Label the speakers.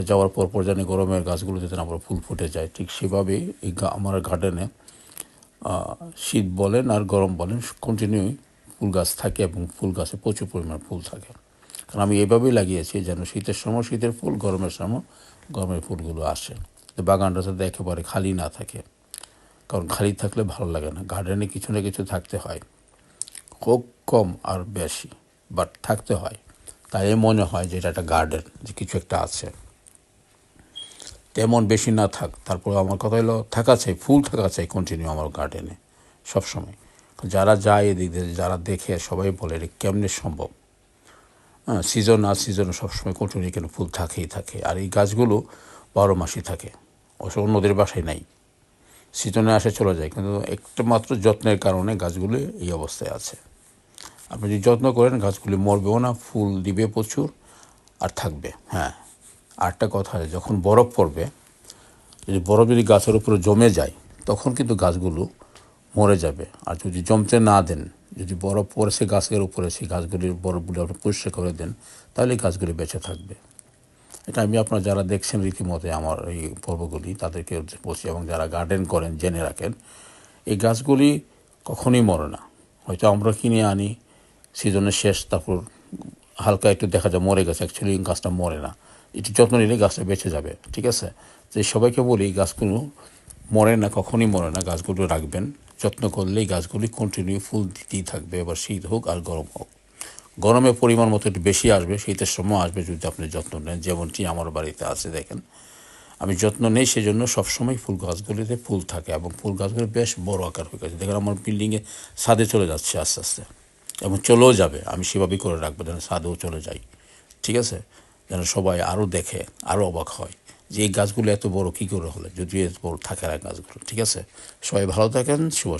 Speaker 1: যাওয়ার পর জানি গরমের গাছগুলোতে যেন আবার ফুল ফুটে যায়, ঠিক সেভাবেই এই আমার গার্ডেনে শীত বলেন আর গরম বলেন কন্টিনিউ ফুল গাছ থাকে এবং ফুল গাছে প্রচুর পরিমাণ ফুল থাকে। কারণ আমি এইভাবেই লাগিয়েছি যেন শীতের সময় শীতের ফুল, গরমের সময় গরমের ফুলগুলো আসে, বাগানটা যাতে একেবারে খালি না থাকে। কারণ খালি থাকলে ভালো লাগে না, গার্ডেনে কিছু না কিছু থাকতে হয়, খুব কম আর বেশি, বাট থাকতে হয়। তাই মনে হয় যে এটা একটা গার্ডেন, যে কিছু একটা আছে। তেমন বেশি না থাক, তারপর আমার কথা হলো থাকা চাই, ফুল থাকা চাই কন্টিনিউ আমার গার্ডেনে সবসময়। যারা যায় এদিক দিয়ে, যারা দেখে সবাই বলে এটা কেমনে সম্ভব। হ্যাঁ, সিজন আর সিজনে সবসময় কন্টিনিউ কেন ফুল থাকেই থাকে। আর এই গাছগুলো 12 মাসই থাকে, অবশ্য অন্যদের বাসায় নাই, সিজনে আসে চলে যায়, কিন্তু একটা মাত্র যত্নের কারণে গাছগুলি এই অবস্থায় আছে। আপনি যদি যত্ন করেন গাছগুলি মরবেও না, ফুল দিবে প্রচুর আর থাকবে। হ্যাঁ, আরেকটা কথা, যখন বরফ পড়বে, যদি বরফ যদি গাছের উপরে জমে যায় তখন কিন্তু গাছগুলো মরে যাবে। আর যদি জমতে না দেন, যদি বরফ পড়েছে গাছের উপরে, সেই গাছগুলির বরফগুলো আপনি পরিষ্কার করে দেন, তাহলে গাছগুলি বেঁচে থাকবে। এটা আমি আপনারা যারা দেখছেন রীতিমতো আমার এই পর্বগুলি তাদেরকে বলছি, এবং যারা গার্ডেন করেন জেনে রাখেন এই গাছগুলি কখনোই মরে না। হয়তো আমরা কিনে আনি সিজনের শেষ, তারপর হালকা একটু দেখা যায় মরে গেছে, অ্যাকচুয়ালি গাছটা মরে না, একটু যত্ন নিলে গাছটা বেঁচে যাবে। ঠিক আছে, যে সবাইকে বলি গাছগুলো মরে না, কখনই মরে না, গাছগুলো রাখবেন, যত্ন করলেই গাছগুলি কন্টিনিউ ফুল দিতেই থাকবে। এবার শীত হোক আর গরম হোক, গরমের পরিমাণ মতো একটু বেশি আসবে, শীতের সময় আসবে যদি আপনি যত্ন নেন, যেমনটি আমার বাড়িতে আছে। দেখেন আমি যত্ন নেই, সেই জন্য সবসময় ফুল গাছগুলিতে ফুল থাকে এবং ফুল গাছগুলি বেশ বড় আকার হয়ে গেছে। দেখেন আমার বিল্ডিংয়ে ছাদে চলে যাচ্ছে আস্তে আস্তে, এবং চলেও যাবে। আমি সেভাবেই করে রাখবো যেন ছাদেও চলে যাই। ঠিক আছে, যেন সবাই আরও দেখে, আরও অবাক হয় যে এই গাছগুলো এত বড় কী করে হলো, যদি এত বড় থাকে না গাছগুলো। ঠিক আছে, সবাই ভালো থাকেন, শুভ।